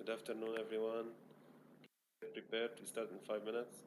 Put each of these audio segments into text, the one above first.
Good afternoon, everyone. Get prepared to start in 5 minutes.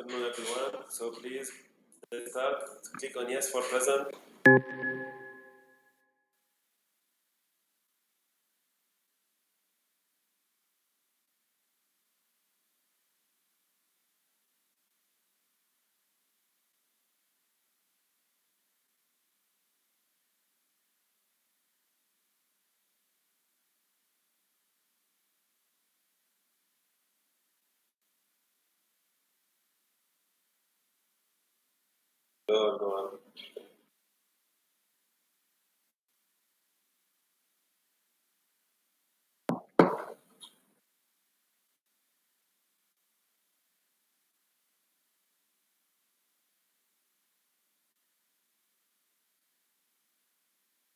afternoon, everyone. So please, let's start. Click on yes for present. Go on.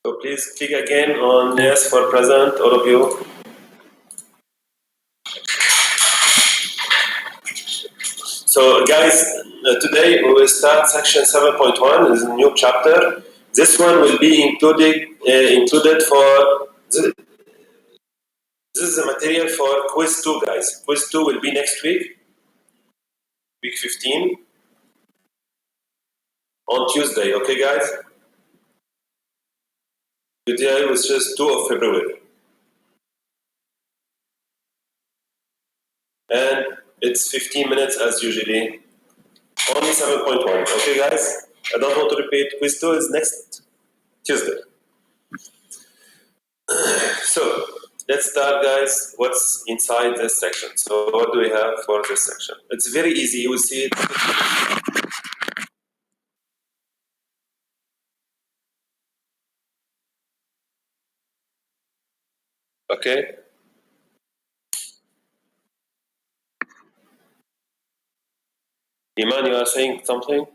So please click again on yes for present, all of you. So guys, today we will start section 7.1, is a new chapter. This one will be included for, this is the material for quiz 2, guys. Quiz 2 will be next week 15, on Tuesday, okay guys? Today was just 2 of February. And it's 15 minutes as usually. Only 7.1, okay guys? I don't want to repeat, quiz 2 is next Tuesday. So, let's start guys, what's inside this section. So what do we have for this section? It's very easy, you will see it. Okay? Iman, you are saying something?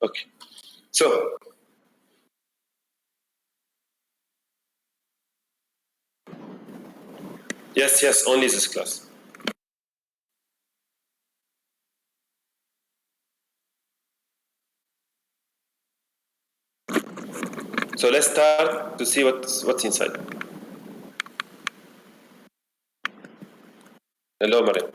Okay. So, yes, only this class. So let's start to see what's inside. Hello, Maria.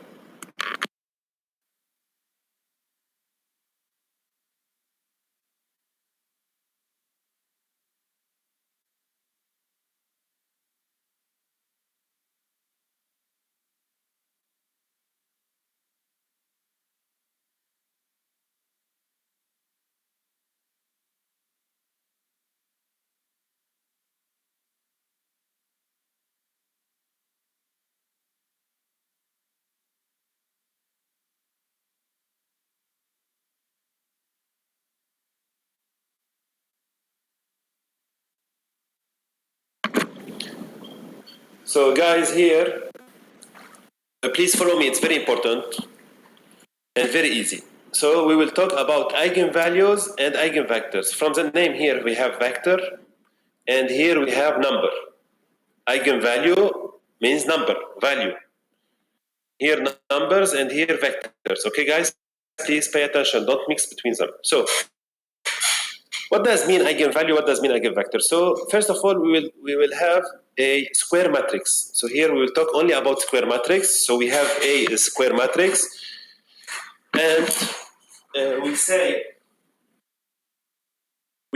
So guys, here, please follow me, it's very important and very easy. So we will talk about eigenvalues and eigenvectors. From the name here, we have vector, and here we have number. Eigenvalue means number, value. Here numbers and here vectors. Okay, guys, please pay attention. Don't mix between them. So, what does mean eigenvalue? What does mean eigenvector? So, first of all, we will have a square matrix. So here we will talk only about square matrix. So we have a square matrix, and we say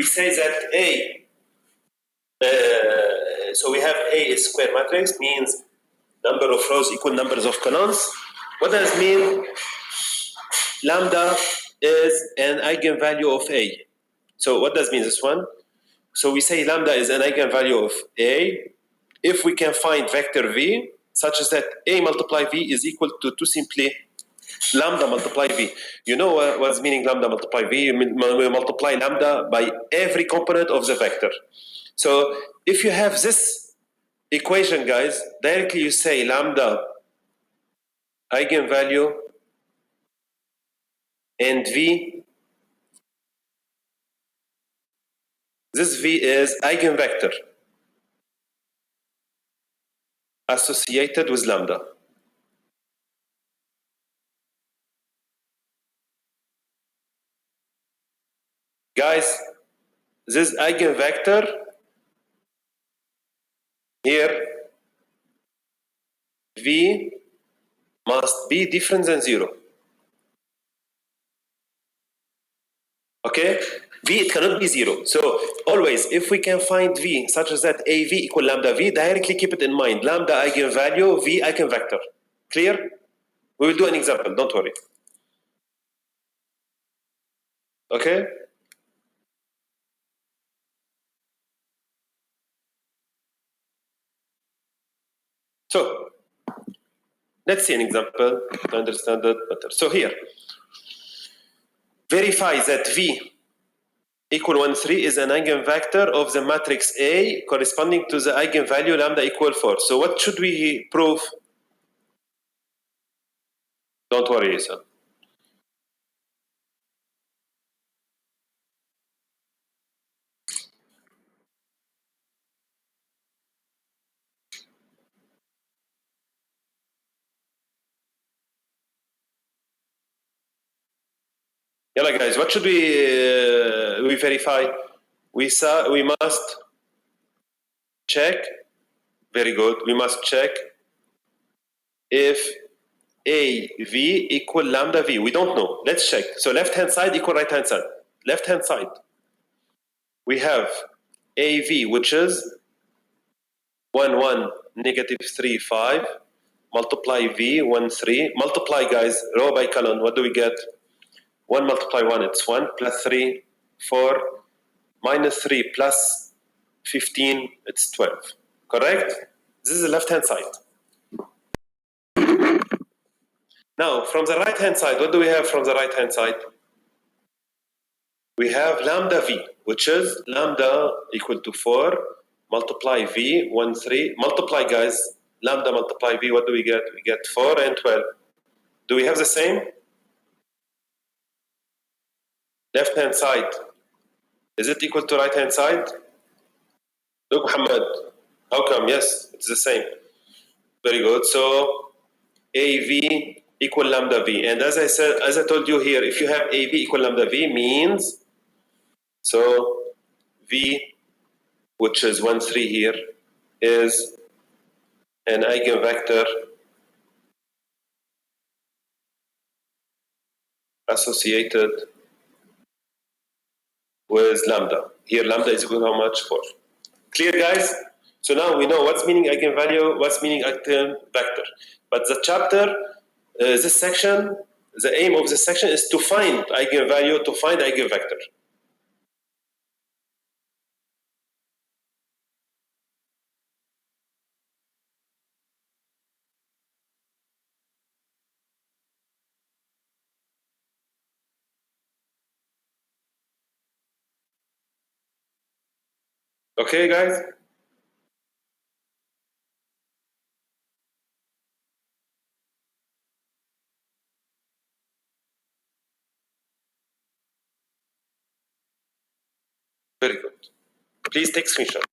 that A. So we have A is square matrix, means number of rows equal numbers of columns. What does mean? Lambda is an eigenvalue of A. So what does mean this one? So we say lambda is an eigenvalue of A if we can find vector V such as that A multiply V is equal to simply lambda multiply V. You know what's meaning lambda multiply V? We multiply lambda by every component of the vector. So if you have this equation, guys, directly you say lambda eigenvalue and V. This V is eigenvector associated with lambda. Guys, this eigenvector here, V must be different than 0. Okay? V, it cannot be 0. So always, if we can find V such as that AV equal lambda V, directly keep it in mind. Lambda eigenvalue, V eigenvector. Clear? We will do an example, don't worry. Okay? So, let's see an example to understand that better. So here, verify that V equal 1, 3 is an eigenvector of the matrix A corresponding to the eigenvalue lambda equal 4. So what should we prove? Don't worry, Isa. Yalla guys, what should we verify? We must check. Very good. We must check if AV equal lambda V. We don't know. Let's check. So left hand side equal right hand side. Left hand side. We have AV, which is 1, 1, negative 3, 5. Multiply V, 1, 3. Multiply, guys, row by column. What do we get? 1 multiply 1, it's 1, plus 3, 4, minus 3, plus 15, it's 12. Correct? This is the left-hand side. Now, from the right-hand side, what do we have from the right-hand side? We have lambda V, which is lambda equal to 4, multiply V, 1, 3. Multiply, guys, lambda multiply V, what do we get? We get 4 and 12. Do we have the same? Left-hand side, is it equal to right-hand side? Look, Muhammad, how come? Yes, it's the same. Very good. So AV equal lambda V. And as I said, as I told you here, if you have AV equal lambda V means, so V, which is 1, 3 here, is an eigenvector associated with lambda. Here lambda is equal to how much? 4. Clear, guys? So now we know what's meaning eigenvalue, what's meaning eigenvector. But the chapter, this section, the aim of this section is to find eigenvalue, to find eigenvector. Okay, guys? Very good. Please take screenshot.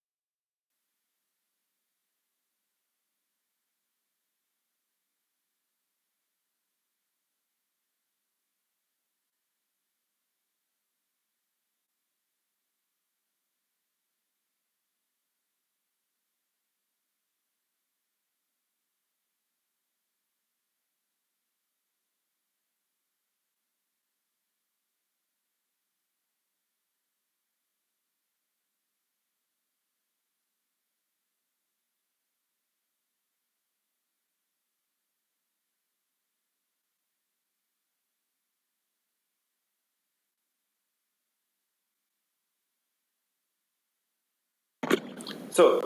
So,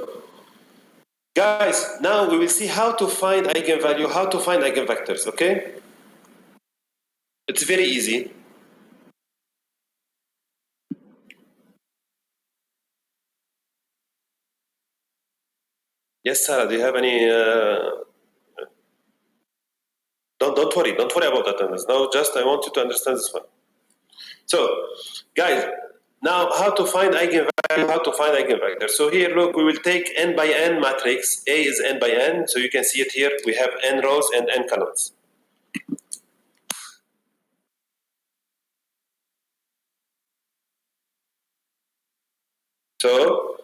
guys, now we will see how to find eigenvalue, how to find eigenvectors, okay? It's very easy. Yes, Sarah, do you have any... Don't worry about attendance. Now, just I want you to understand this one. So, guys, now how to find eigenvalue, how to find eigenvector. So here, look, we will take n by n matrix. A is n by n, so you can see it here. We have n rows and n columns. So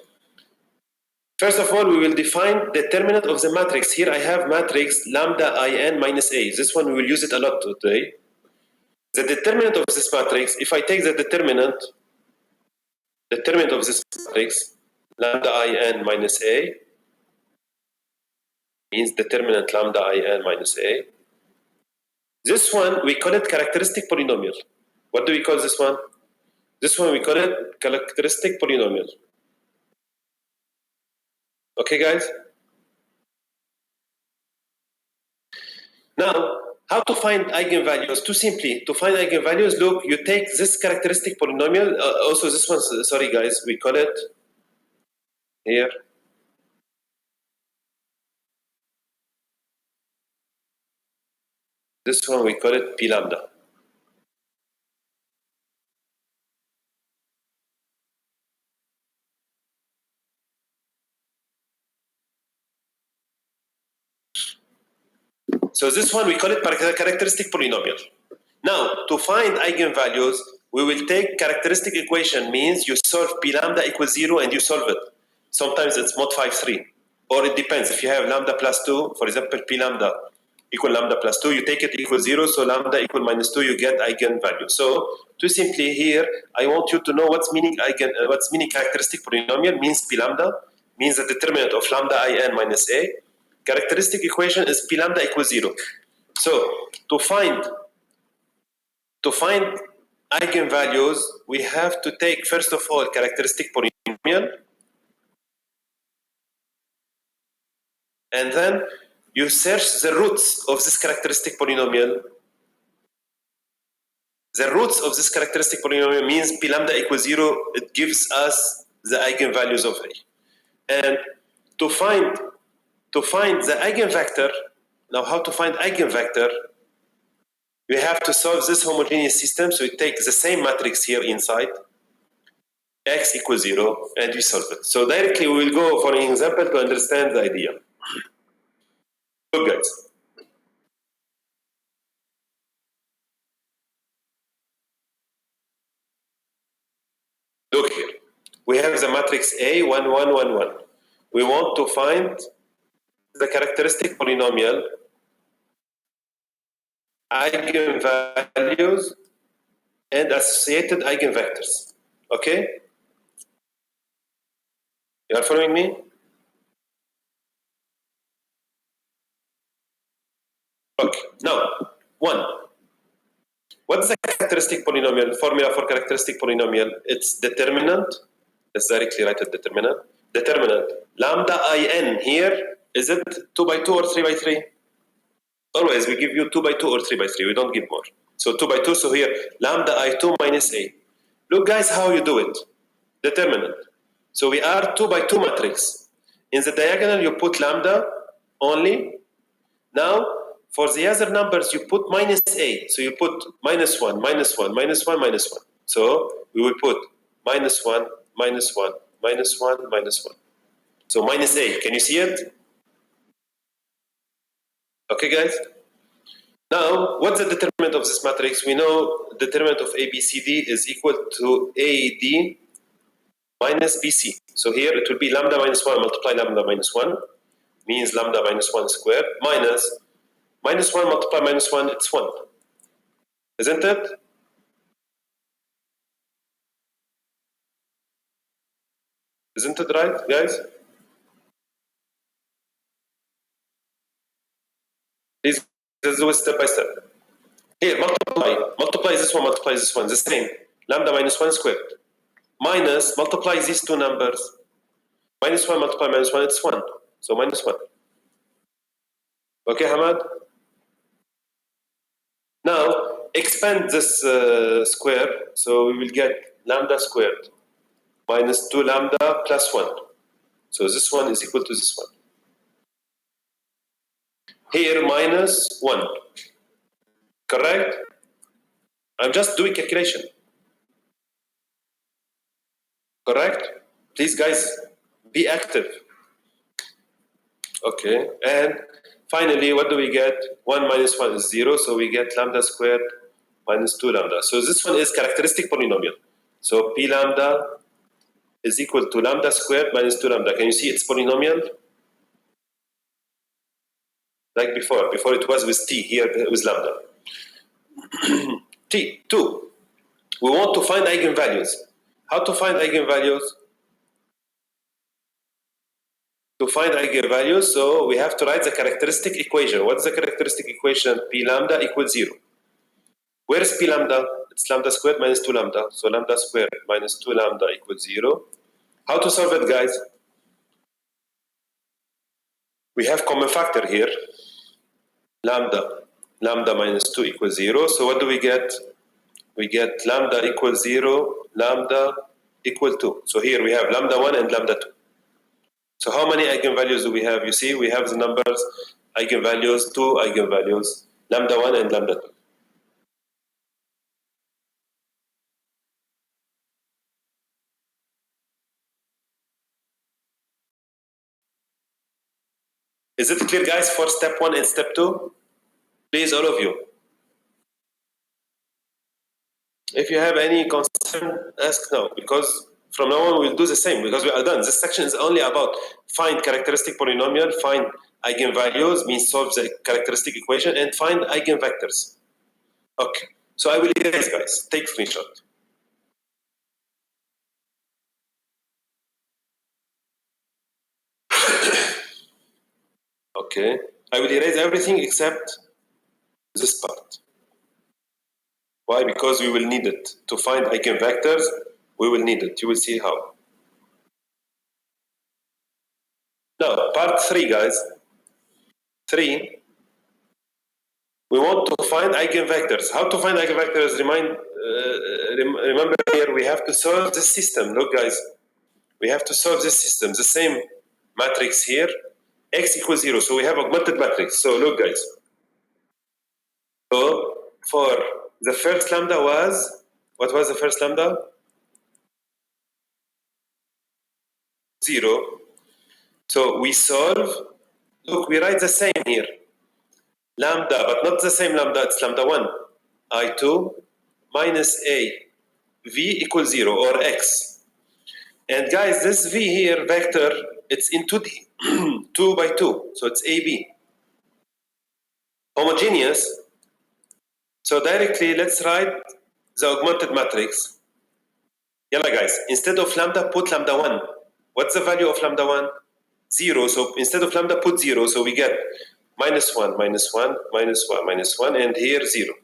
first of all, we will define determinant of the matrix. Here I have matrix lambda in minus a. This one we will use it a lot today. The determinant of this matrix, if I take the determinant of this matrix, lambda in minus a, means determinant lambda in minus a. This one, we call it characteristic polynomial. What do we call this one? This one we call it characteristic polynomial. Okay, guys? Now, how to find eigenvalues? Too simply, to find eigenvalues, look, you take this characteristic polynomial, also this one, sorry guys, we call it here. This one we call it P lambda. So this one we call it characteristic polynomial. Now, to find eigenvalues, we will take characteristic equation, means you solve P lambda equals 0 and you solve it. Sometimes it's mod 5-3, or it depends. If you have lambda plus 2, for example, P lambda equal lambda plus 2, you take it equal 0, so lambda equal minus 2, you get eigenvalue. So, too simply here, I want you to know what's meaning characteristic polynomial, means P lambda, means the determinant of lambda in minus a. Characteristic equation is P lambda equals 0. So, to find eigenvalues, we have to take, first of all, characteristic polynomial, and then you search the roots of this characteristic polynomial. The roots of this characteristic polynomial means P lambda equals 0, it gives us the eigenvalues of A. And to find the eigenvector, now how to find eigenvector, we have to solve this homogeneous system, so we take the same matrix here inside, x equals 0, and we solve it. So directly we will go for an example to understand the idea. Look guys. Look here. We have the matrix A, 1, 1, 1, 1. We want to find the characteristic polynomial, eigenvalues, and associated eigenvectors. Okay? You are following me? Okay. Now, 1. What's the characteristic polynomial? Formula for characteristic polynomial. It's determinant. Let's directly write it determinant. Determinant. Lambda in here, is it 2 by 2 or 3 by 3? Always we give you 2 by 2 or 3 by 3. We don't give more. So 2 by 2. So here, lambda I2 minus A. Look guys how you do it. Determinant. So we are 2 by 2 matrix. In the diagonal you put lambda only. Now, for the other numbers, you put minus A. So you put minus 1, minus 1, minus 1, minus 1. So we will put minus 1, minus 1, minus 1, minus 1. So minus A. Can you see it? Okay, guys? Now, what's the determinant of this matrix? We know the determinant of ABCD is equal to AD minus BC. So here it will be lambda minus 1 multiply lambda minus 1, means lambda minus 1 squared, minus 1 multiply minus 1, it's 1. Isn't it? Isn't it right, guys? Please, let's do it step by step. Here, multiply this one, the same. Lambda minus 1 squared. Minus, multiply these two numbers. Minus 1 multiply minus 1, it's 1. So minus 1. Okay, Hamad? Now, expand this square, so we will get lambda squared minus 2 lambda plus 1. So this one is equal to this one. Here, minus 1. Correct? I'm just doing calculation. Correct? Please, guys, be active. Okay, and finally, what do we get? 1 minus 1 is 0, so we get lambda squared minus 2 lambda. So this one is characteristic polynomial. So P lambda is equal to lambda squared minus 2 lambda. Can you see it's polynomial? Like before it was with t, here with lambda. T2, we want to find eigenvalues. How to find eigenvalues? To find eigenvalues, so we have to write the characteristic equation. What's the characteristic equation? P lambda equals 0. Where is P lambda? It's lambda squared minus 2 lambda. So lambda squared minus 2 lambda equals 0. How to solve it, guys? We have common factor here. Lambda minus 2 equals 0. So what do we get? We get lambda equals 0, lambda equal 2. So here we have lambda 1 and lambda 2. So how many eigenvalues do we have? You see, we have the numbers, eigenvalues, 2 eigenvalues, lambda 1 and lambda 2. Is it clear, guys, for step 1 and step 2? Please, all of you. If you have any concern, ask now, because from now on we'll do the same, because we are done. This section is only about find characteristic polynomial, find eigenvalues, means solve the characteristic equation, and find eigenvectors. Okay, so I will erase, guys. Take screenshot. Okay, I will erase everything except this part. Why? Because we will need it. To find eigenvectors, we will need it. You will see how. Now, part 3, guys. 3. We want to find eigenvectors. How to find eigenvectors? Remember here, we have to solve this system. Look, guys, we have to solve this system. The same matrix here, x equals 0. So we have augmented matrix. So look, guys. So for the first lambda was, what was the first lambda? 0. So we solve, look, we write the same here. Lambda, but not the same lambda, it's lambda 1. I2 minus a, v equals 0, or x. And guys, this v here, vector, it's in 2D, 2 by 2, so it's AB. Homogeneous. So directly, let's write the augmented matrix. Yalla, guys, instead of lambda, put lambda 1. What's the value of lambda 1? 0. So instead of lambda, put 0. So we get minus 1, minus 1, minus 1, minus 1, and here 0.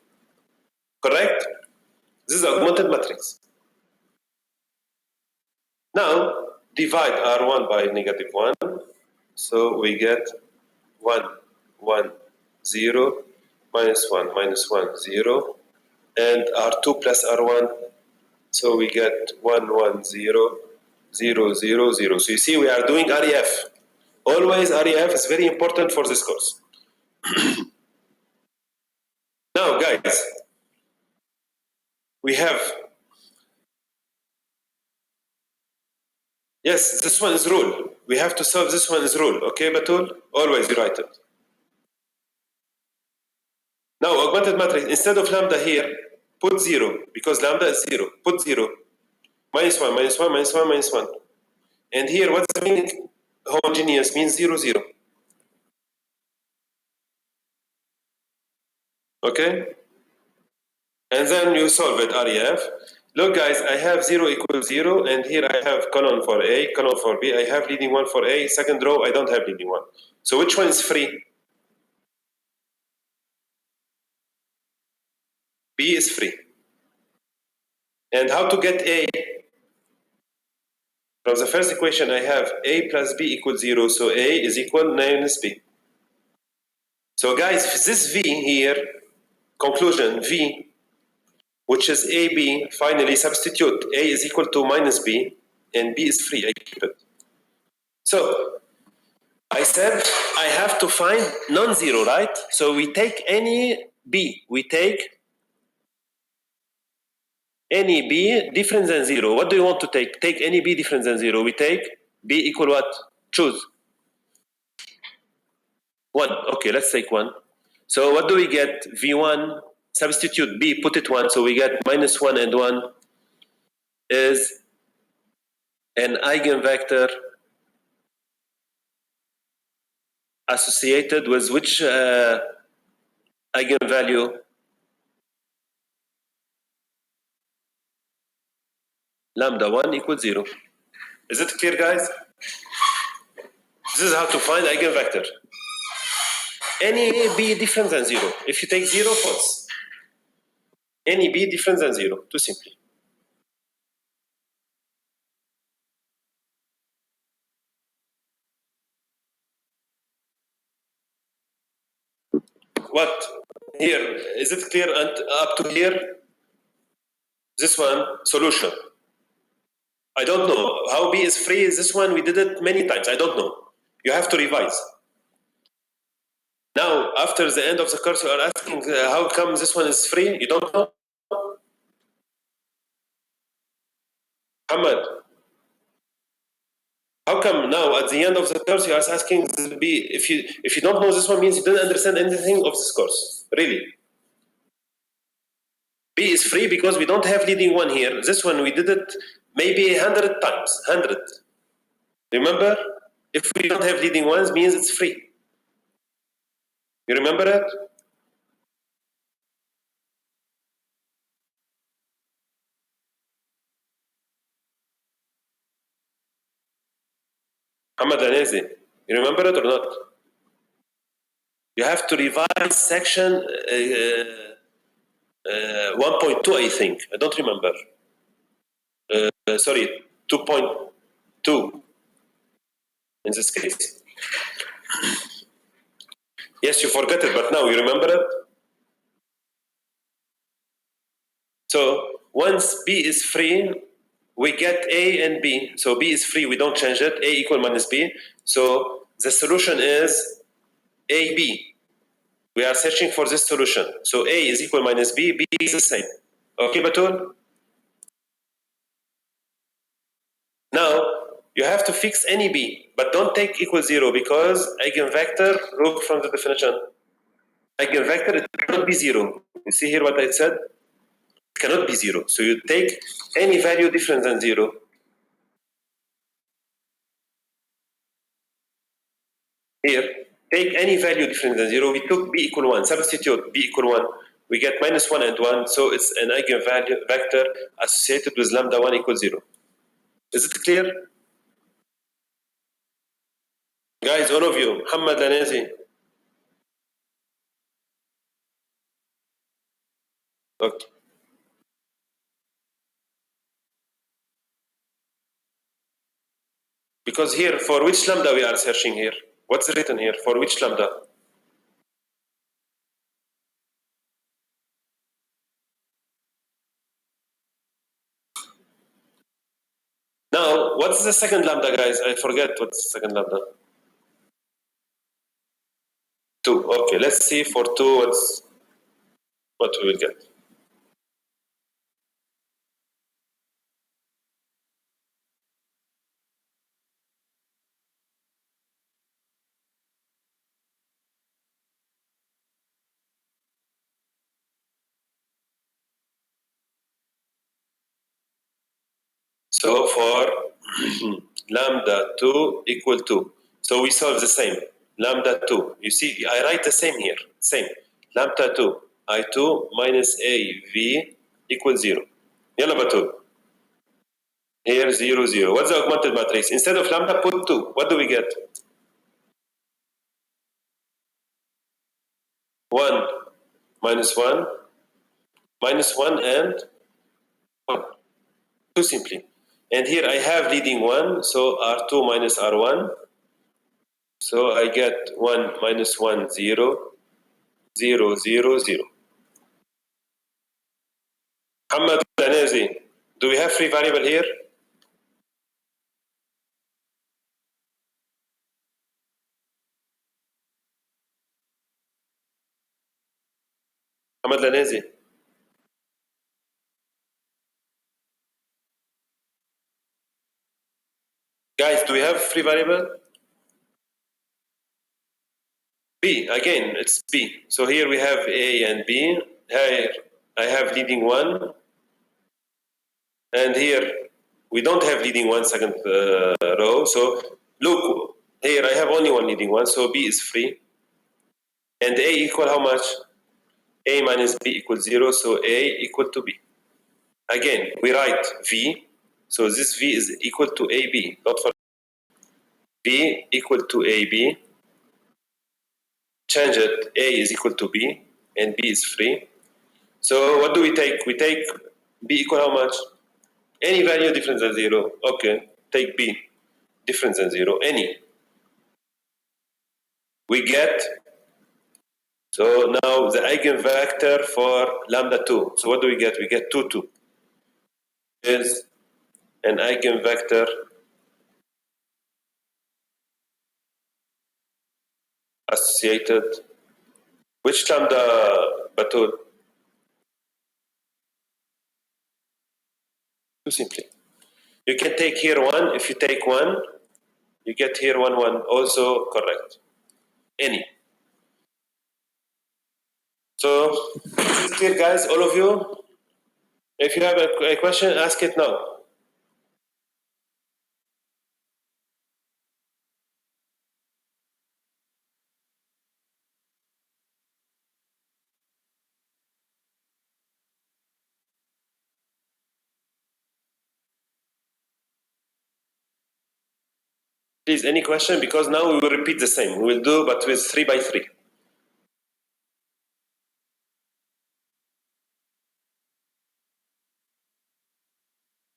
Correct? This is augmented matrix. Now, divide R1 by negative 1. So we get 1, 1, 0, minus 1, minus 1, 0. And R2 plus R1. So we get 1, 1, 0, 0, 0, 0. So you see, we are doing REF. Always REF is very important for this course. Now, guys, we have, yes, this one is rule. We have to solve this one is rule. Okay, Batul? Always you write it. Now, augmented matrix, instead of lambda here, put 0, because lambda is 0. Put 0. Minus 1, minus 1, minus 1, minus 1. And here, what's the meaning? Homogeneous means 0, 0. Okay? And then you solve it, REF. Look, guys, I have 0 equals 0, and here I have column for A, column for B. I have leading 1 for A. Second row, I don't have leading 1. So which one is free? B is free. And how to get A? From the first equation, I have A plus B equals 0. So A is equal minus B. So, guys, this V here, conclusion, V, which is AB, finally substitute A is equal to minus B, and B is free, I keep it. So, I said I have to find non-zero, right? So we take any B, we take any B different than 0. What do you want to take? Take any B different than 0. We take B equal what? Choose. 1. Okay, let's take 1. So what do we get? V1, substitute B, put it 1. So we get minus 1 and 1 is an eigenvector associated with which eigenvalue? Lambda 1 equals 0. Is it clear, guys? This is how to find eigenvector. Any b different than 0. If you take 0, false. Any b different than 0, too simply. What? Here, is it clear up to here? This one, solution. I don't know. How b is free is this one, we did it many times. I don't know. You have to revise. Now, after the end of the course, you are asking how come this one is free? You don't know? Muhammad, how come now at the end of the course you are asking b? If you don't know this one means you didn't understand anything of this course. Really. B is free because we don't have leading one here. This one we did it maybe 100 times. 100. Remember? If we don't have leading ones means it's free. You remember it? Muhammad Anezi, you remember it or not? You have to revise section 1.2, I think. I don't remember. Sorry, 2.2 in this case. Yes, you forgot it, but now you remember it? So once B is free, we get A and B. So B is free, we don't change it. A equal minus B. So the solution is AB. We are searching for this solution. So A is equal minus B, B is the same. Okay, Batul? Now, you have to fix any B, but don't take equal 0 because eigenvector, look from the definition. Eigenvector, it cannot be 0. You see here what I said? It cannot be 0. So you take any value different than 0. Here, take any value different than 0. We took b equal 1. Substitute b equal 1. We get minus 1 and 1. So it's an eigenvalue vector associated with lambda 1 equals 0. Is it clear? Guys, all of you, Muhammad Lanazi. Okay. Because here, for which lambda we are searching here? What's written here? For which lambda? Now, what's the second lambda, guys? I forget what's the second lambda. 2. Okay, let's see for 2 what we will get. So for lambda 2 equal 2. So we solve the same. Lambda 2. You see, I write the same here. Same. Lambda 2. I2 minus AV equals 0. Yalla Batul. Here 0, 0. What's the augmented matrix? Instead of lambda, put 2. What do we get? 1 minus 1 minus 1 and 1. Too simply. And here I have leading 1, so R2 minus R1. So I get 1 minus 1, 0, 0, 0, 0. Muhammad Lanazi, do we have free variable here? Muhammad Lanazi. Guys, do we have free variable? B, again, it's B. So here we have A and B. Here I have leading 1. And here we don't have leading one second row. So look, here I have only one leading one, so B is free. And A equal how much? A minus B equals 0, so A equal to B. Again, we write V, so this V is equal to AB, not for B equal to AB. Change it, A is equal to B, and B is free. So what do we take? We take B equal how much? Any value different than 0. Okay, take B different than 0, any. We get, so now the eigenvector for lambda 2. So what do we get? We get 2, 2 is an eigenvector associated. Which lambda, Batul? Too simply. You can take here 1. If you take 1, you get here 1, 1. Also correct. Any. So, is it clear, guys, all of you? If you have a question, ask it now. Please, any question? Because now we will repeat the same. We will do, but with 3 by 3.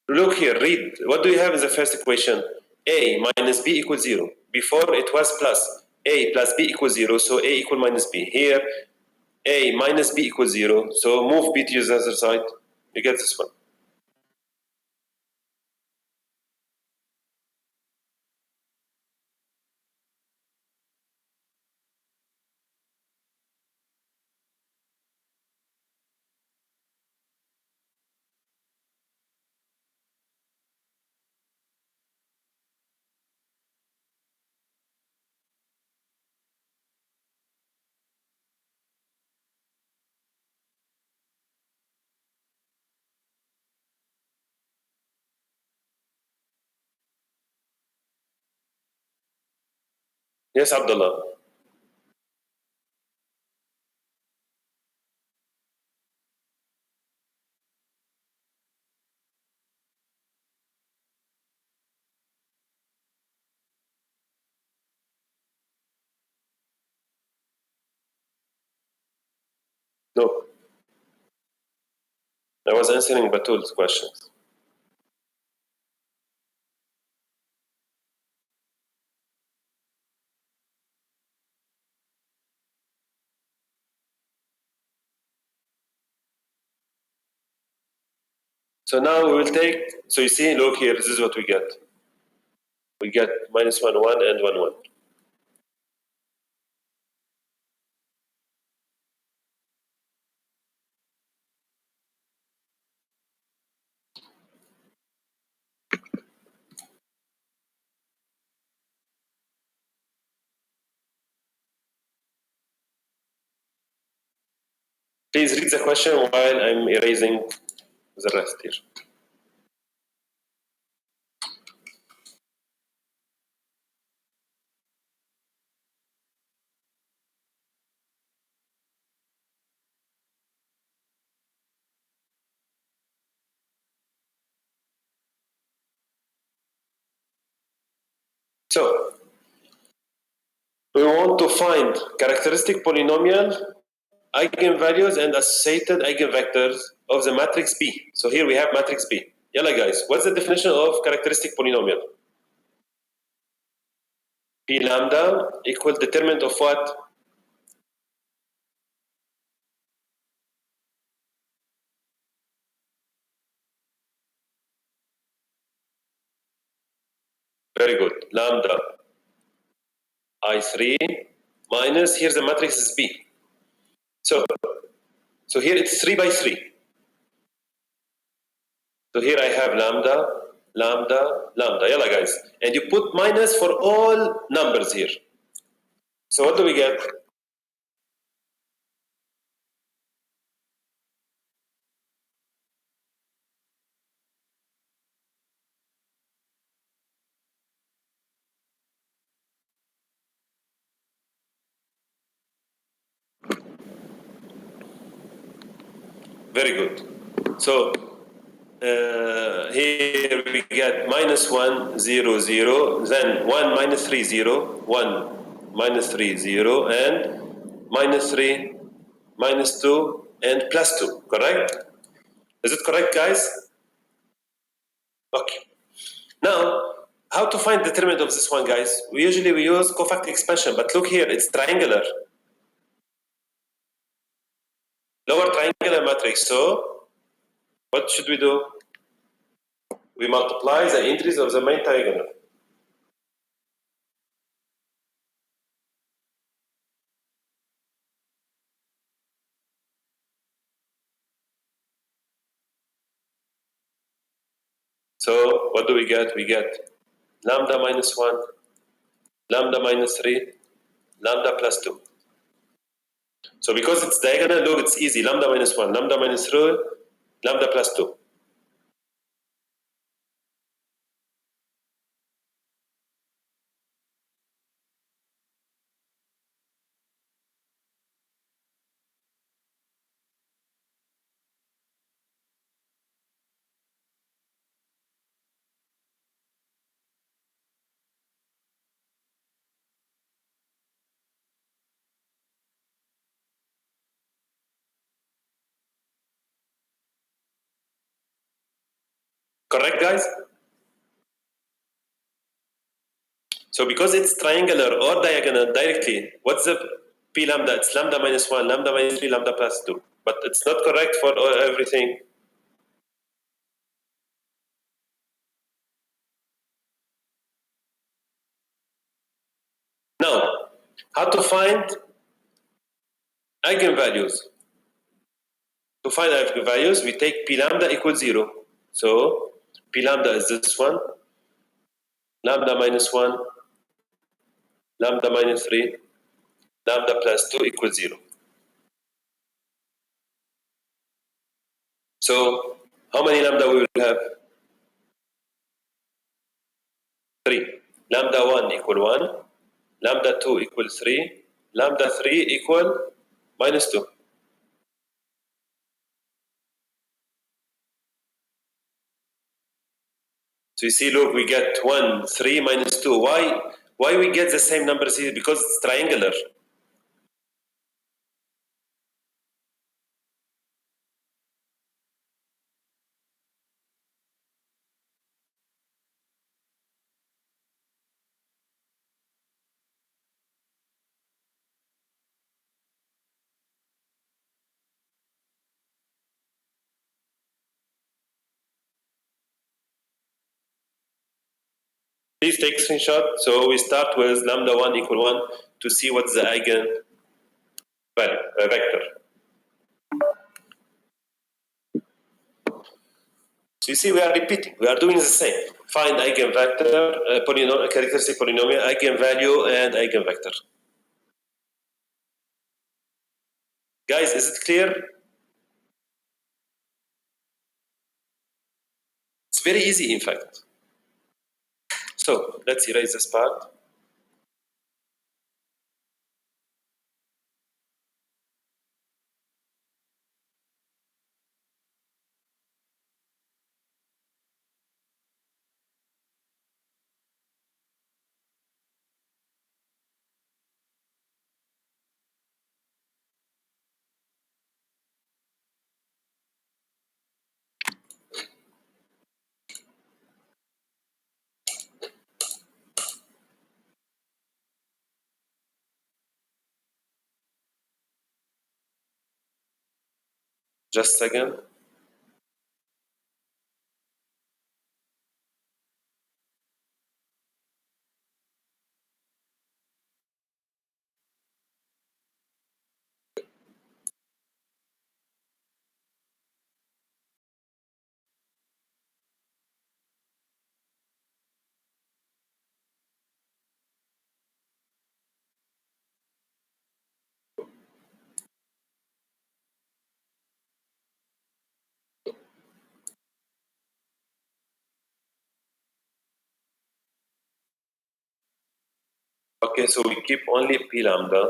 Look here, read. What do you have in the first equation? A minus B equals 0. Before it was plus. A plus B equals 0, so A equal minus B. Here, A minus B equals 0, so move B to the other side. You get this one. Yes, Abdullah. No, I was answering Batul's questions. So now we will take, so you see, look here, this is what we get. We get minus 1, 1, and 1, 1. Please read the question while I'm erasing the rest here. So, we want to find characteristic polynomial, eigenvalues, and associated eigenvectors of the matrix B. So here we have matrix B. Yalla guys, what's the definition of characteristic polynomial? P lambda equal determinant of what? Very good. Lambda I3 minus, here the matrix is B. So here it's 3 by 3. So here I have lambda, lambda, lambda. Yalla guys. And you put minus for all numbers here. So what do we get? Very good. So here we get minus 1, 0, 0, then 1 minus 3, 0, 1 minus 3, 0, and minus 3, minus 2, and plus 2, correct? Is it correct, guys? Okay. Now, how to find the determinant of this one, guys? We usually use cofactor expansion, but look here, it's triangular. Lower triangular matrix. So, what should we do? We multiply the entries of the main diagonal. So, what do we get? We get lambda minus 1, lambda minus 3, lambda plus 2. So, because it's diagonal, look, it's easy. Lambda minus 1, lambda minus 3, lambda plus 2. Correct, guys? So because it's triangular or diagonal directly, what's the p lambda? It's lambda minus 1, lambda minus 3, lambda plus 2. But it's not correct for everything. Now, how to find eigenvalues? To find eigenvalues, we take p lambda equals 0. So p lambda is this one, lambda minus 1, lambda minus 3, lambda plus 2 equals 0. So how many lambda we will have? 3. Lambda 1 equal 1, lambda 2 equal 3, lambda 3 equal minus 2. So you see, look, we get 1, 3 minus 2. Why we get the same numbers here? Because it's triangular. Please take screenshot. So we start with lambda 1 equal 1 to see what's the eigen value, vector. So you see, we are repeating. We are doing the same. Find eigenvector, characteristic polynomial, eigenvalue, and eigenvector. Guys, is it clear? It's very easy, in fact. So let's erase this part. Just a second. Okay, so we keep only p lambda.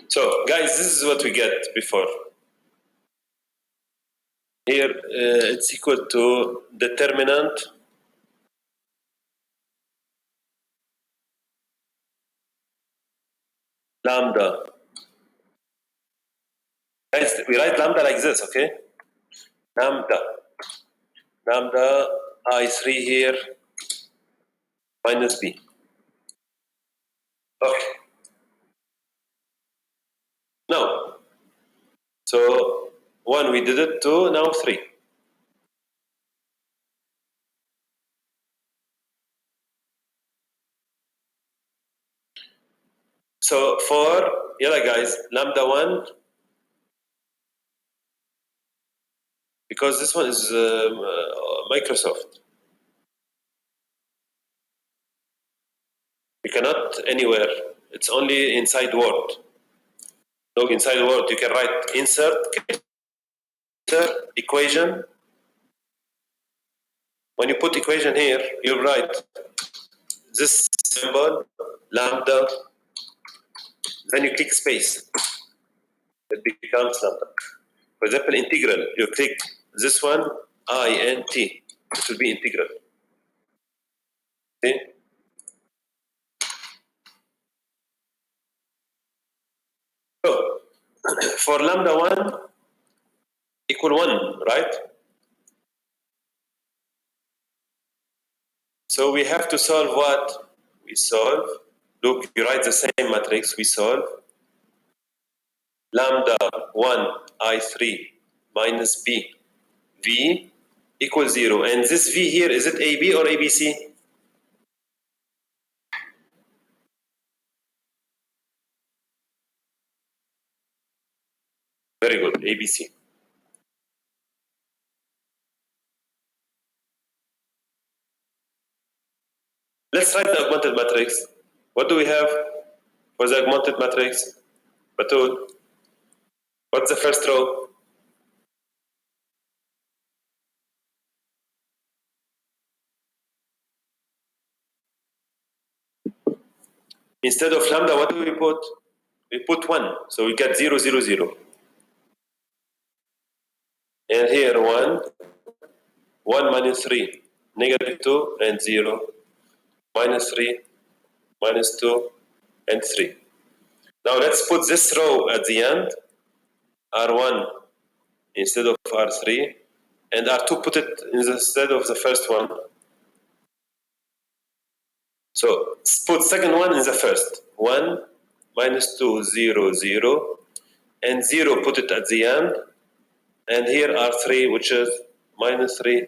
So, guys, this is what we get before. Here, it's equal to determinant lambda. Guys, we write lambda like this, okay? Lambda I3 here minus B. Okay. Now, so 1 we did it, 2, now 3. So for, yalla guys, lambda 1, because this one is Microsoft. You cannot anywhere, it's only inside Word. Look, inside Word, you can write insert equation. When you put equation here, you write this symbol, lambda, then you click space. It becomes lambda. For example, integral, you click this one, I and T. It will be integral. See? So, for lambda 1 equal 1, right? So we have to solve what? We solve, look, you write the same matrix, we solve lambda 1 I3 minus B V equals 0. And this V here, is it AB or ABC? Very good, ABC. Let's write the augmented matrix. What do we have for the augmented matrix? Batul, what's the first row? Instead of lambda, what do we put? We put 1, so we get 0, 0, 0. And here 1, 1 minus 3, negative 2 and 0, minus 3, minus 2 and 3. Now let's put this row at the end, R1 instead of R3, and R2 put it instead of the first one. So put second one in the first. 1 minus 2, 0, 0, and 0 put it at the end. And here R3, which is minus 3,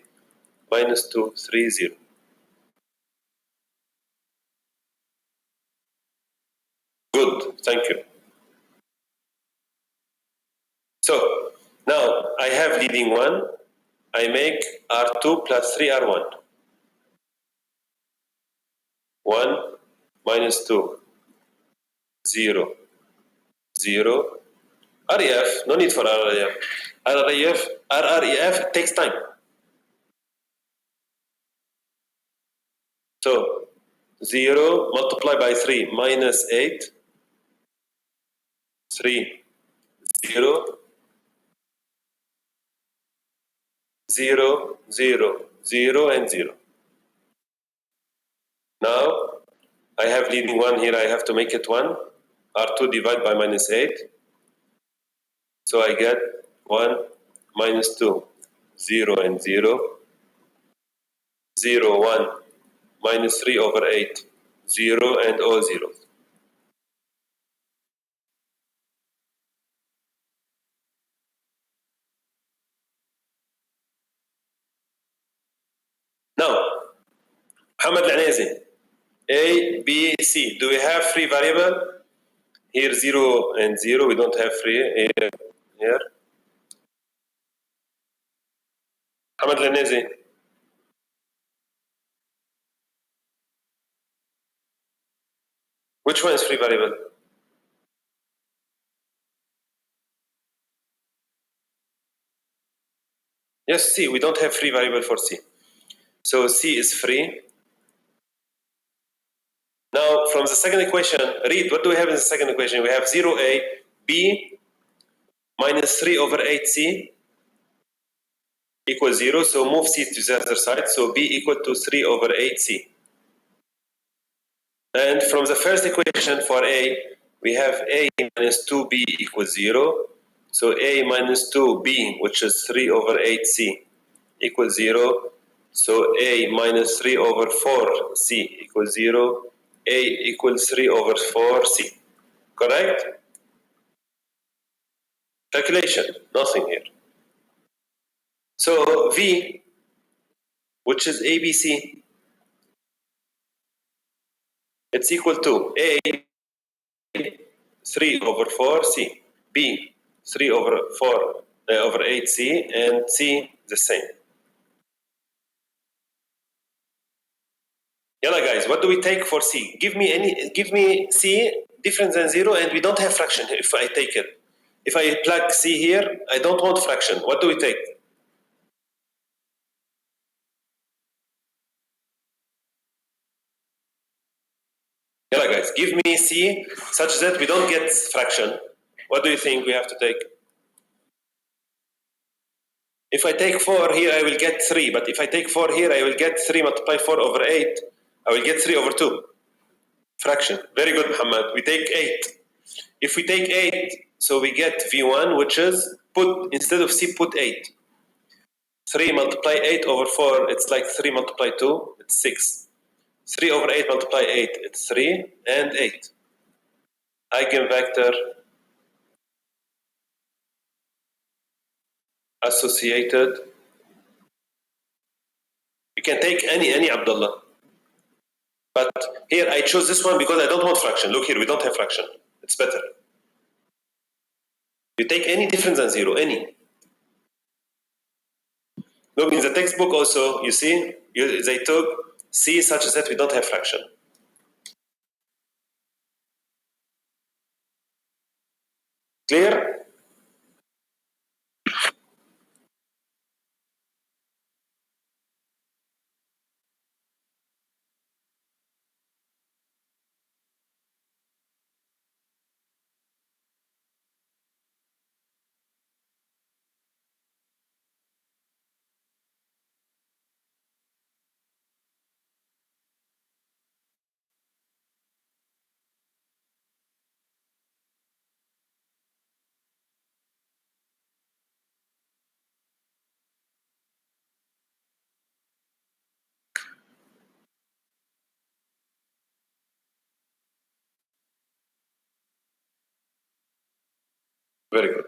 minus 2, 3, 0. Good, thank you. So now I have leading 1. I make R2 plus 3 R1. 1 minus 2, 0, 0. REF, no need for REF. RREF takes time. So 0 multiplied by 3 minus 8, 3, 0, 0, 0, 0, and 0. Now I have leading 1 here, I have to make it 1. R2 divided by minus 8. So I get 1 minus 2, 0 and 0, 0, 1, minus 3 over 8, 0 and all zeros. Now, Muhammad Al-Anazi, A, B, C. Do we have free variable? Here 0 and 0, we don't have free here. Muhammad Al-Anazi. Which one is free variable? Yes, C. We don't have free variable for C. So C is free. Now, from the second equation, read what do we have in the second equation? We have 0a, b minus 3 over 8c equals 0. So move c to the other side. So b equal to 3 over 8c. And from the first equation for a, we have a minus 2b equals 0. So a minus 2b, which is 3 over 8c, equals 0. So a minus 3 over 4c equals 0. A equals 3 over 4c. Correct? Calculation, nothing here. So v, which is ABC, it's equal to a 3 over 4c, b 3 over 4 over 8c, and c the same. Yalla guys, what do we take for c? Give me c different than 0, and we don't have fraction if I take it. If I plug c here, I don't want fraction. What do we take? Yalla guys, give me c such that we don't get fraction. What do you think we have to take? If I take 4 here, I will get 3. But if I take 4 here, I will get 3 multiply 4 over 8. I will get 3 over 2. Fraction. Very good, Muhammad. We take 8. If we take 8, so we get V1, which is, instead of C, put 8. 3 multiply 8 over 4, it's like 3 multiply 2, it's 6. 3 over 8 multiply 8, it's 3, and 8. Eigenvector associated. You can take any Abdullah. But here I chose this one because I don't want fraction. Look here, we don't have fraction. It's better. You take any different than 0, any. Look, in the textbook also, you see, they took C such that we don't have fraction. Clear? Very good.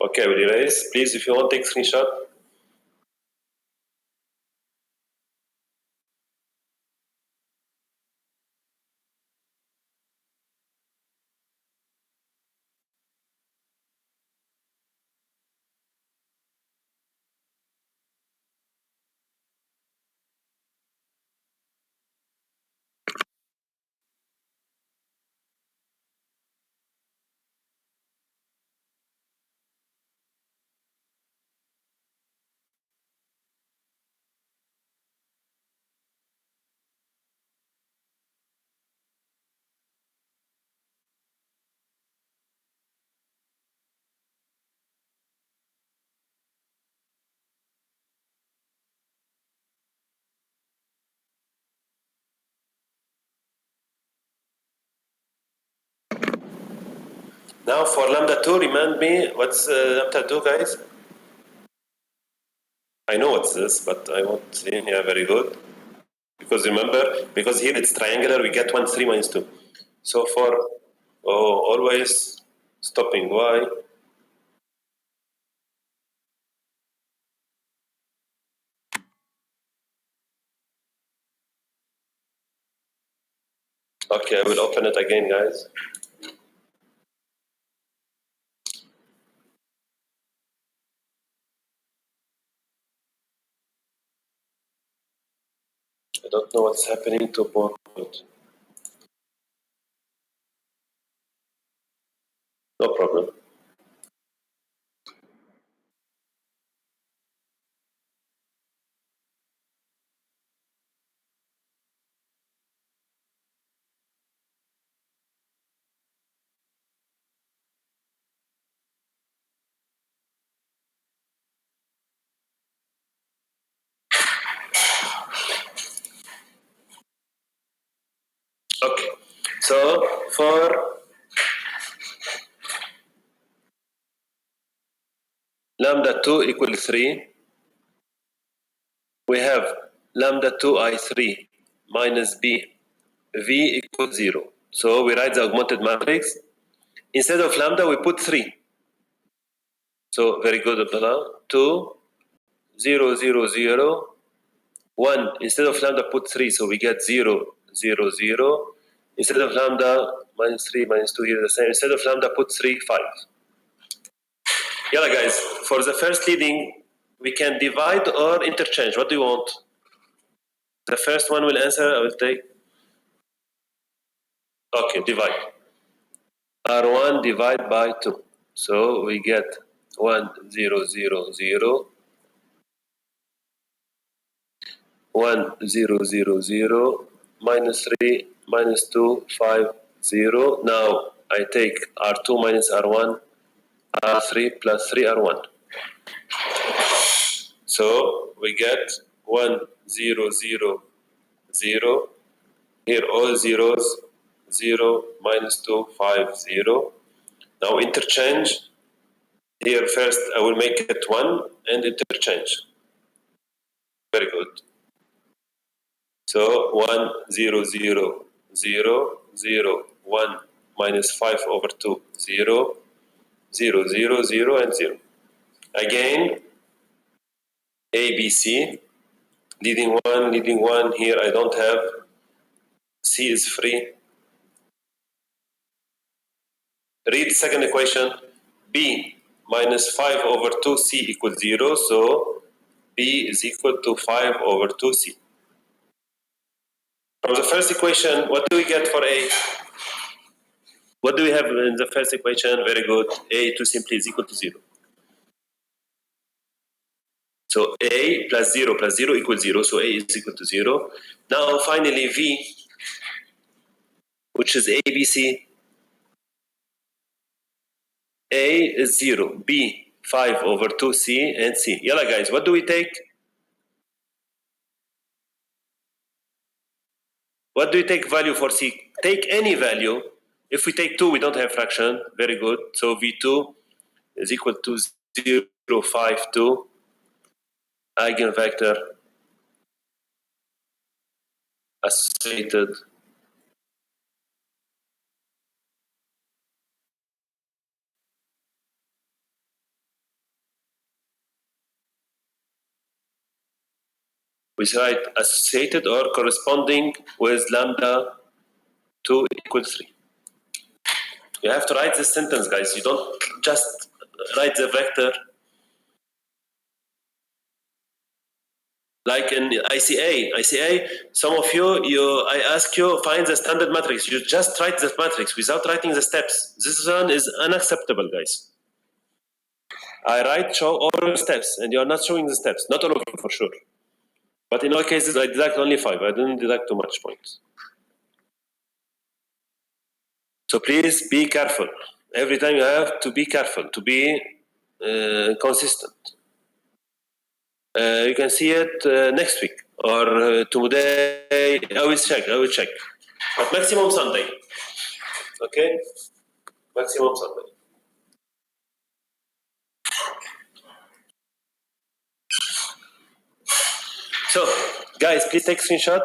Okay, will erase. Please, if you want, take screenshot. Now for lambda 2, remind me, what's lambda 2, guys? I know what's this, but I won't see. Yeah, very good. Because remember, because here it's triangular, we get 1, 3, minus 2. So for always stopping y. Okay, I will open it again, guys. I don't know what's happening to PowerPoint. No problem. Okay, so for lambda 2 equal 3, we have lambda 2i3 minus b, v equals 0. So we write the augmented matrix. Instead of lambda, we put 3. So very good, Abdullah. 2, 0, 0, 0, 1. Instead of lambda, put 3. So we get 0, 0, 0. Instead of lambda, minus 3, minus 2 here the same. Instead of lambda, put 3, 5. Yalla, guys. For the first leading, we can divide or interchange. What do you want? The first one will answer. I will take. Okay, divide. R1 divide by 2. So we get 1, 0, 0, 0. 1, 0, 0, 0. Minus 3, minus 2, 5, 0. Now I take R2 minus R1, R3 plus 3 R1. So we get 1, 0, 0, 0. Here all zeros, 0, minus 2, 5, 0. Now interchange. Here first I will make it 1 and interchange. Very good. So 1, 0, 0, 0, 0, 1, minus 5 over 2, 0, 0, 0, 0, and 0. Again, A, B, C. Leading 1. Here I don't have. C is free. Read the second equation. B minus 5 over 2C equals 0. So B is equal to 5 over 2C. From the first equation, what do we get for A? What do we have in the first equation? Very good. A to simply is equal to 0. So A plus 0 equals 0. So A is equal to 0. Now finally V, which is ABC. A is 0. B 5 over 2C and C. Yalla guys, what do we take? What do you take value for C? Take any value. If we take 2, we don't have fraction. Very good. So V2 is equal to 0, 5, 2. Eigenvector associated. We write associated or corresponding with lambda 2 equals 3. You have to write this sentence, guys. You don't just write the vector. Like in ICA, some of you, I ask you, find the standard matrix. You just write the matrix without writing the steps. This one is unacceptable, guys. I write, show all the steps, and you are not showing the steps. Not all of them, for sure. But in all cases, I deduct only 5. I didn't deduct too much points. So please be careful. Every time you have to be careful, to be consistent. You can see it next week or today. I will check. But maximum Sunday. Okay? Maximum Sunday. So, guys, please take screenshot.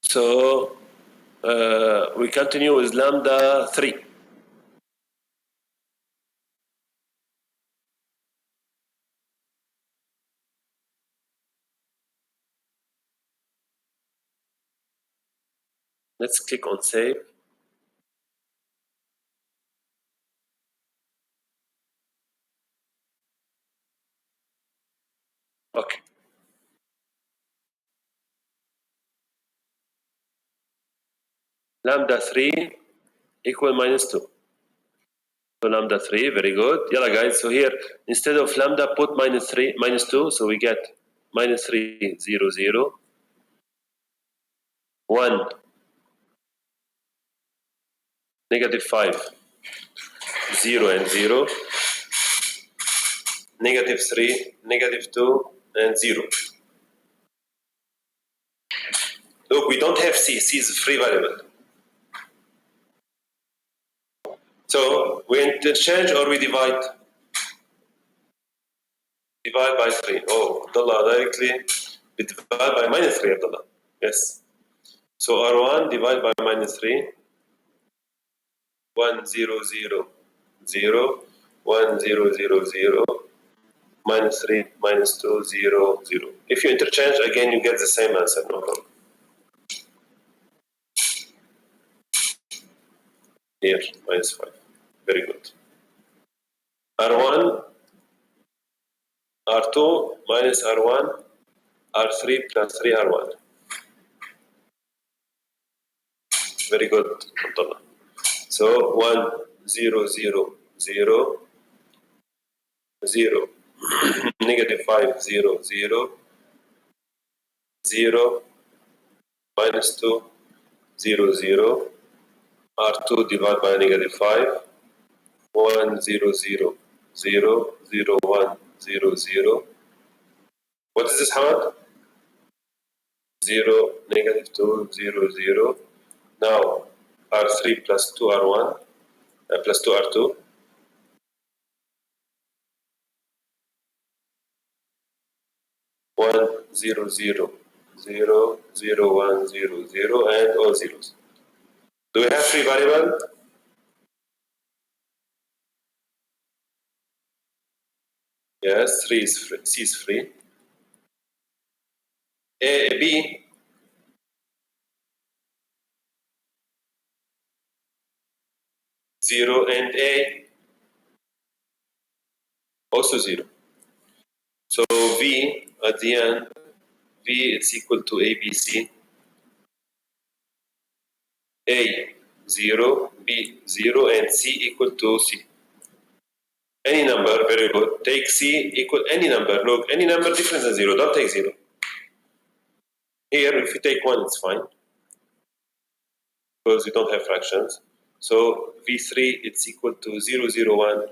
So, we continue with lambda 3. Let's click on save. Okay. Lambda 3 equal minus 2. So lambda 3, very good. Yalla guys, so here, instead of lambda, put minus 2, so we get minus 3, 0, 0, 1, negative 5, 0 and 0, negative 3, negative 2, and 0. Look, we don't have C. C is a free variable. So we interchange or we divide? Divide by 3. Oh, Abdullah, directly we divide by minus 3, Abdullah. Yes. So R1 divide by minus 3. 1, 0, 0, 0, 1, 0, 0, 0, minus 3, minus 2, 0, 0. If you interchange, again, you get the same answer, no problem. Here, minus 5. Very good. R1, R2 minus R1, R3 plus 3 R1. Very good, Abdullah. So 1, 0, 0, 0, 0, negative 5, 0, 0, 0, minus 2, 0, 0, R2 divided by negative 5, 1, 0, 0, 0, 0, 1, 0, 0. What is this, Hamad? 0, negative 2, 0, 0. Now, R3 plus 2 R1, plus 2 R2. 1, 0, 0, 0, 0, 1, 0, 0, and all zeros. Do we have free variable? Yes, 3 is free. C is free. A, B, 0, and A, also 0. So V at the end, V is equal to ABC. A 0, B 0, and C equal to C. Any number, very good. Take C equal any number. Look, any number different than 0. Don't take 0. Here, if you take 1, it's fine because you don't have fractions. So V3 it's equal to 0, 0, 1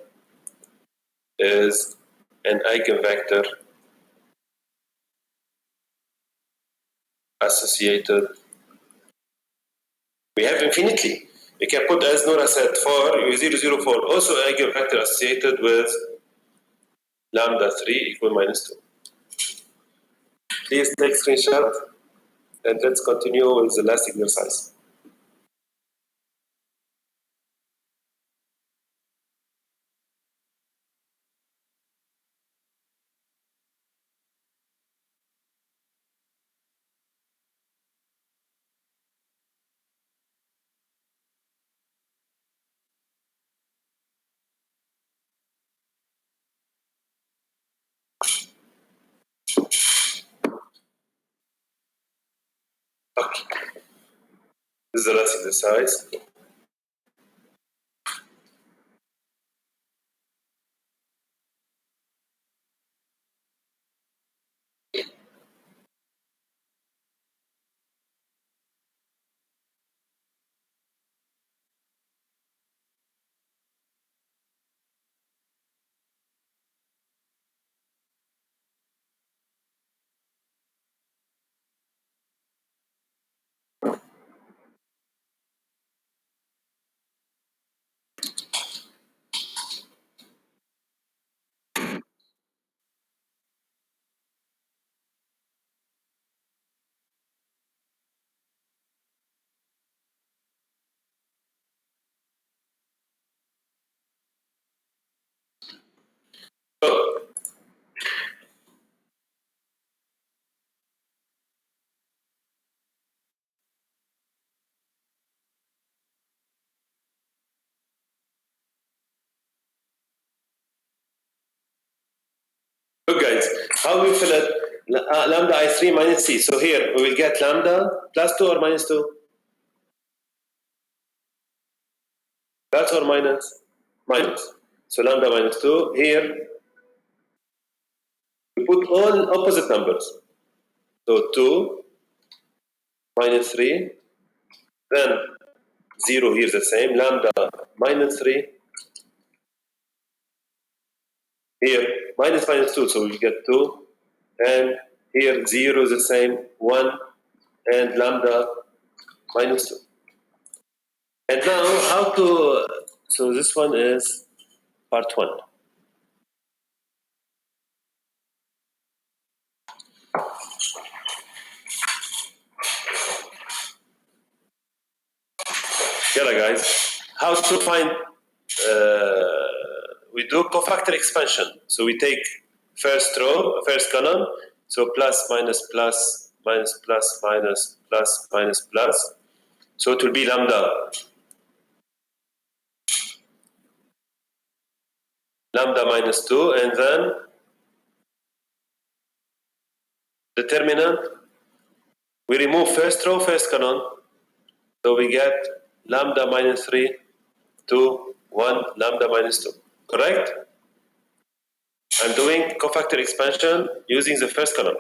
is an eigenvector associated. We have infinitely. You can put, as Nora said, for 0, 0, 4, also eigenvector associated with lambda 3 equal minus 2. Please take screenshot and let's continue with the last exercise. Okay. This is the last exercise. So, look guys, how we fill it lambda I3 minus C. So here we will get lambda plus 2 or minus 2? Plus or minus? Minus. So lambda minus 2. Here we put all opposite numbers. So 2 minus 3. Then 0 here is the same. Lambda minus 3. Here minus minus 2. So we get 2. And here 0 is the same. 1 and lambda minus 2. And now how to, so this one is part 1. Yeah, guys, how to find, we do cofactor expansion. So we take first row, first column, so plus, minus, plus, minus, plus, minus, plus, minus, plus. So it will be lambda minus 2, and then determinant, we remove first row, first column, so we get lambda minus 3, 2, 1, lambda minus 2, correct? I'm doing cofactor expansion using the first column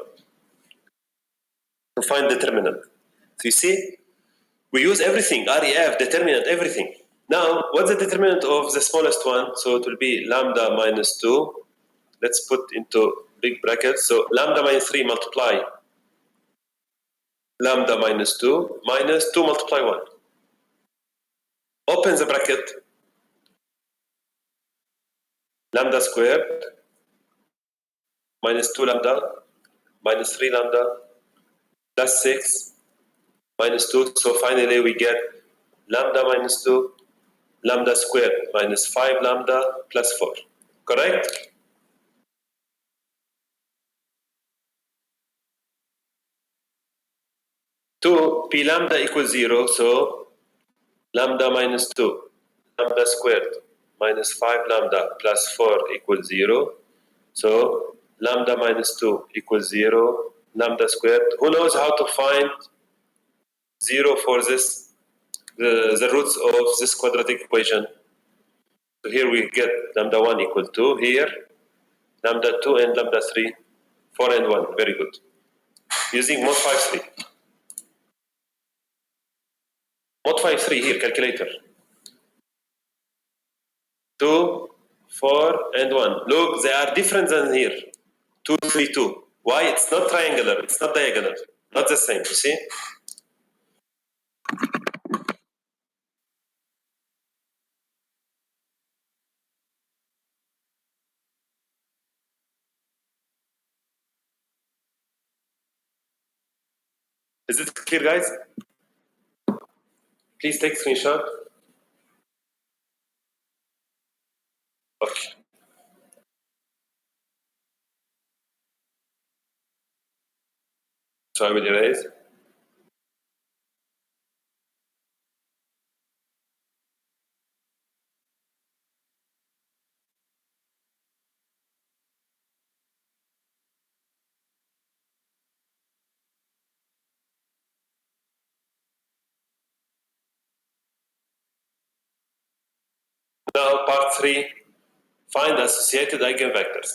to find determinant. So you see, we use everything, REF, determinant, everything. Now, what's the determinant of the smallest one? So it will be lambda minus 2. Let's put into big brackets. So lambda minus 3 multiply lambda minus 2 minus 2 multiply 1. Open the bracket. Lambda squared minus 2 lambda minus 3 lambda plus 6 minus 2. So finally we get lambda minus 2 lambda squared minus 5 lambda plus 4. Correct? 2 p lambda equals 0, so lambda minus 2 lambda squared minus 5 lambda plus 4 equals 0. So lambda minus 2 equals 0, lambda squared. Who knows how to find 0 for this, the roots of this quadratic equation? So here we get lambda 1 equal 2. Here, lambda 2 and lambda 3, 4 and 1. Very good. Using mod 5 3. Mod 5 3 here, calculator. 2, 4, and 1. Look, they are different than here. 2, 3, 2. Why? It's not triangular, it's not diagonal. Not the same, you see? Is it clear, guys? Please take screenshot. Okay. So I will erase. part 3, find associated eigenvectors.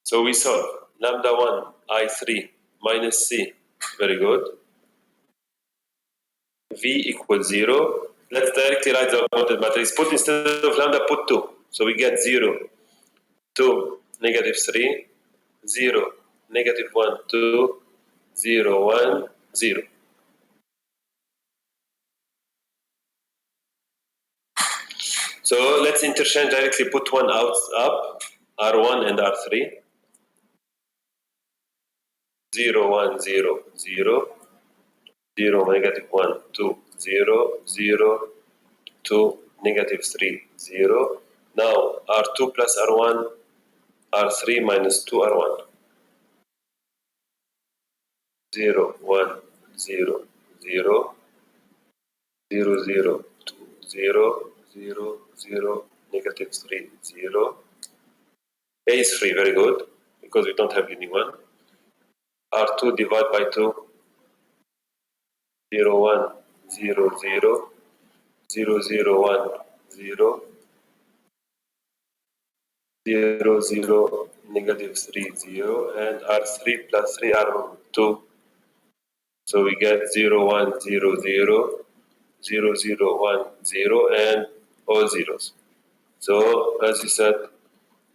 So we solve lambda 1 I3 minus C. Very good. V equals 0. Let's directly write the augmented matrix. Put instead of lambda, put 2. So we get 0, 2, negative 3, 0, negative 1, 2, 0, 1, 0. So let's interchange directly, put 1 out up, R1 and R3. 0, 1, 0, 0, 0, negative 1, 2, 0, 0, 2, negative 3, 0. Now R2 plus R1, R3 minus 2 R1. 0, 1, 0, 0, 0, 0, 2, 0, 0, 0, negative 3, 0. A is free, very good, because we don't have anyone. R2 divided by 2, 0, 1, 0, 0, 0, 0, 1, 0, 0, 0, negative 3, 0, and R3 plus 3 R2. So we get 0, 1, 0, 0, 0, 0, 1, 0, and all zeros. So as you said,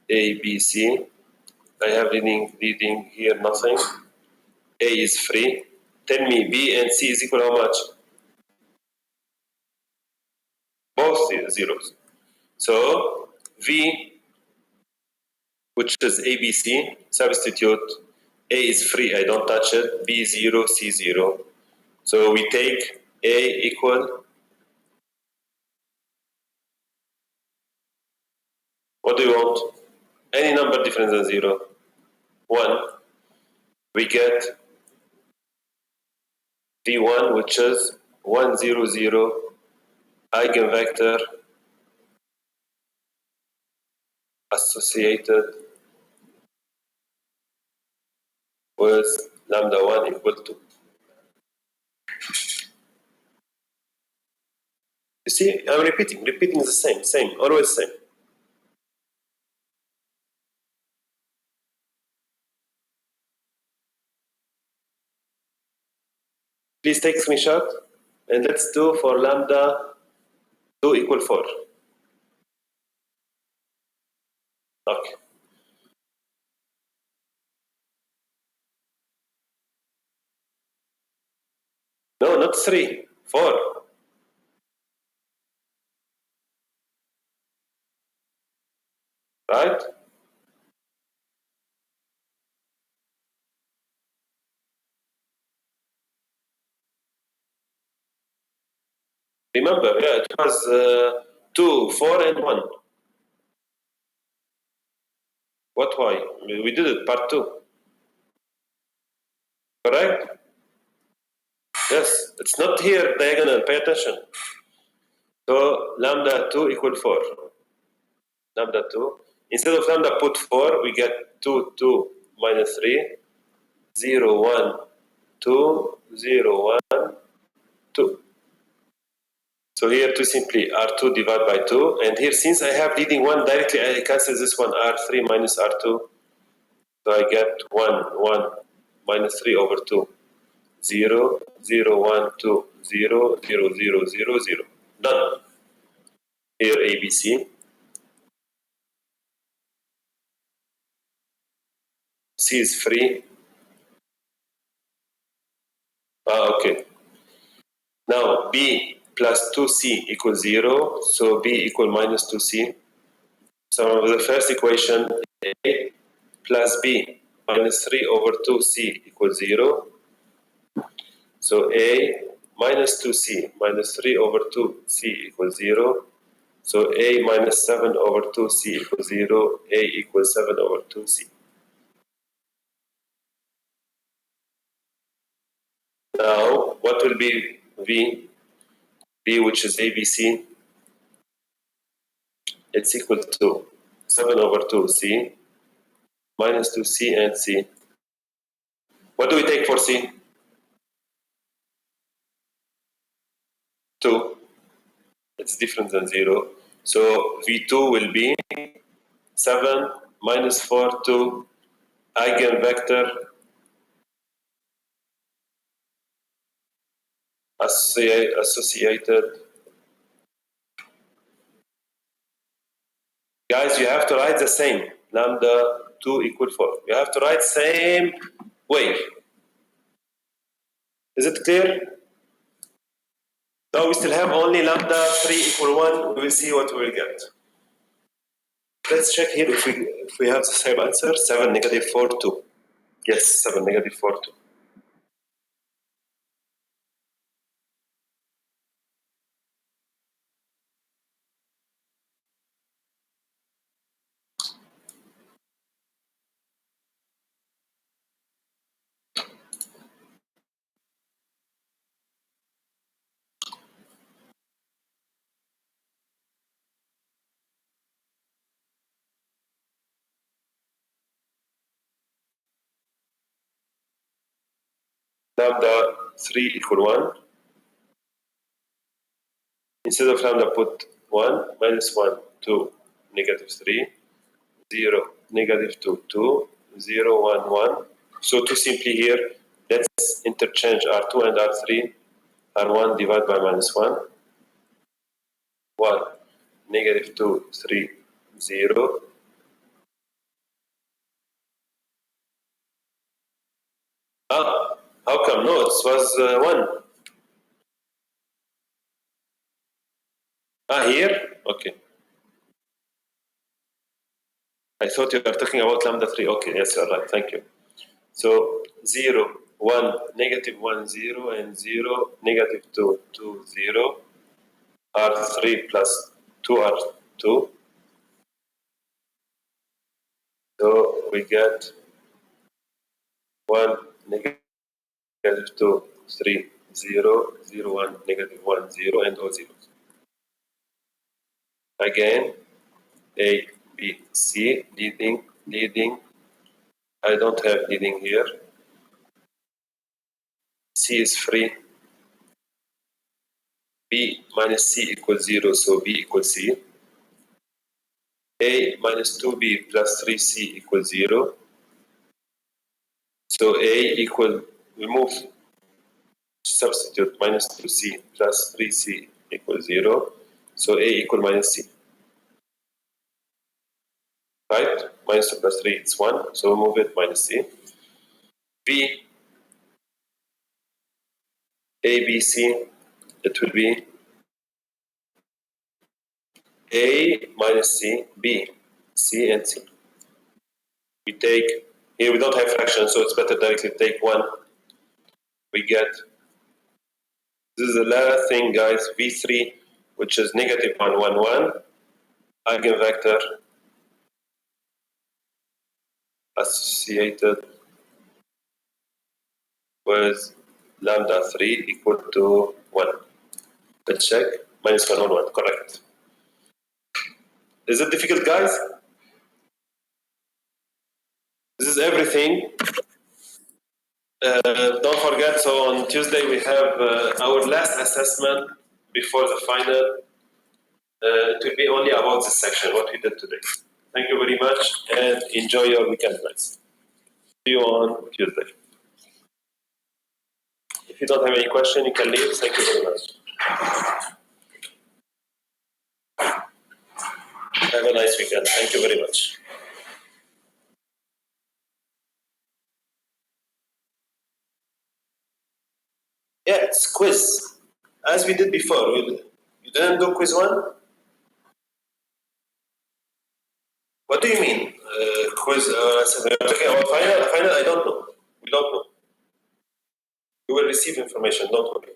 A, B, C. I have leading here nothing. A is free. Tell me B and C is equal how much? Both zeros. So V, which is ABC, substitute. A is free, I don't touch it. B 0, C 0. So we take A equal, what do you want? Any number different than 0. 1. We get V1, which is 1, 0, 0, eigenvector associated with lambda 1 equal to. You see, I'm repeating the same, always same. Please take screenshot and let's do for lambda 2 equal 4. Okay. No, not 3, 4. Right? Remember, yeah, it was 2, 4, and 1. What, why? We did it part 2. Correct? Yes, it's not here diagonal, pay attention. So lambda 2 equal 4. Lambda 2. Instead of lambda put 4, we get 2, 2 minus 3, 0, 1, 2, 0, 1, 2. So here 2 simply R2 divided by 2. And here, since I have leading 1 directly, I cancel this one, R3 minus R2. So I get 1, 1 minus 3 over 2. 0, 0, 1, 2, 0, 0, 0, 0, 0. Done. Here ABC. C is free. Okay. Now B plus 2C equals 0. So B equal minus 2C. So the first equation, A plus B minus 3 over 2C equals 0. So A minus 2C minus 3 over 2C equals 0. So A minus 7 over 2C equals 0. A equals 7 over 2C. Now, what will be V? V, which is ABC, it's equal to 7 over 2C minus 2C and C. What do we take for C? it's different than 0. So V2 will be 7 minus 4 to eigenvector associated. Guys, you have to write the same. Lambda 2 equal 4. You have to write same way. Is it clear? Now we still have only lambda 3 equal 1. We will see what we will get. Let's check here if we have the same answer. 7 negative 4 2. Yes, 7 negative 4 2. Lambda 3 equal 1. Instead of lambda, put 1 minus 1 2 negative 3 0 negative 2 2 0 1 1. So to simply here, let's interchange R2 and R3. R1 divided by minus 1 1 negative 2 3 0. How come? No, it was 1. Here? Okay. I thought you were talking about lambda 3. Okay, yes, you're right. Thank you. So 0, 1, negative 1, 0, and 0, negative 2, 2, 0, R3 plus 2, R2. So we get 1, negative 2, 3, 0, 0, 1, negative 1, 0, and all zeros. Again, A, B, C, leading. I don't have leading here. C is free. B minus C equals 0, so B equals C. A minus 2B plus 3C equals 0. So A equal, we move, substitute minus 2C plus 3C equals 0. So A equal minus C. Right? Minus 2 plus 3 is 1. So we move it minus C. B, A, B, C, it will be A minus C, B, C, and C. We take, here we don't have fraction, so it's better directly take 1. We get, this is the last thing, guys, V3, which is negative 1, 1, 1, eigenvector associated with lambda 3 equal to 1. Let's check. Minus 1 on 1. Correct. Is it difficult, guys? This is everything. Don't forget, so on Tuesday we have our last assessment before the final. It will be only about this section, what we did today. Thank you very much and enjoy your weekend, guys. See you on Tuesday. If you don't have any question, you can leave. Thank you very much. Have a nice weekend. Thank you very much. Yeah, it's quiz. As we did before. You didn't do quiz 1? What do you mean? Quiz, we're talking about final? Final, I don't know. We don't know. You will receive information, don't worry.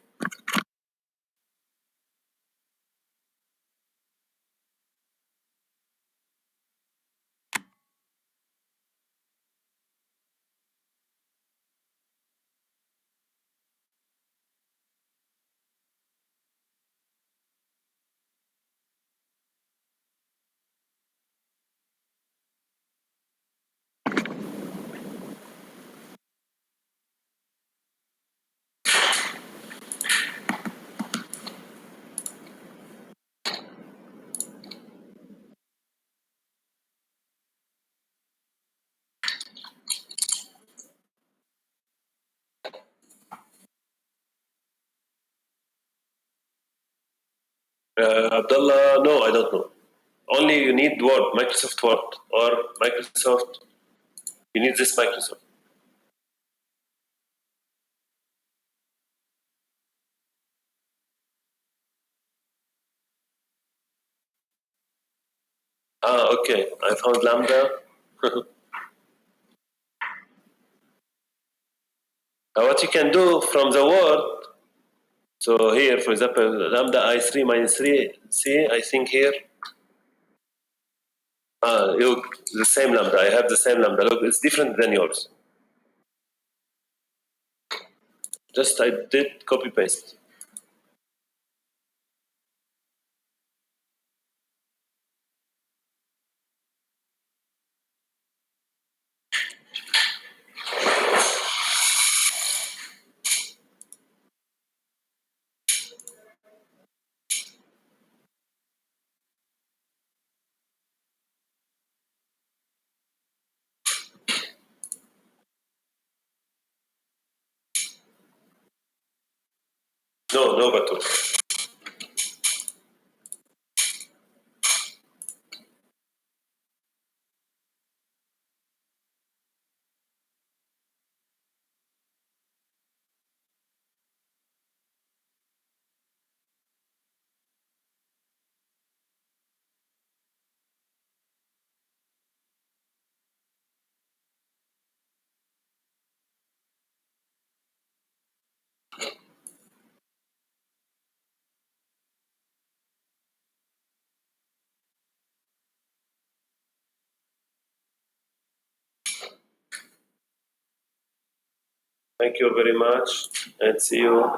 Abdullah, no, I don't know. Only you need Word, Microsoft Word, or Microsoft. You need this Microsoft. Ah, okay. I found Lambda. What you can do from the Word. So here, for example, Lambda I3 minus 3C, I think here. Look, the same Lambda. I have the same Lambda. Look, it's different than yours. Just I did copy paste. No, no button. Thank you very much and see you.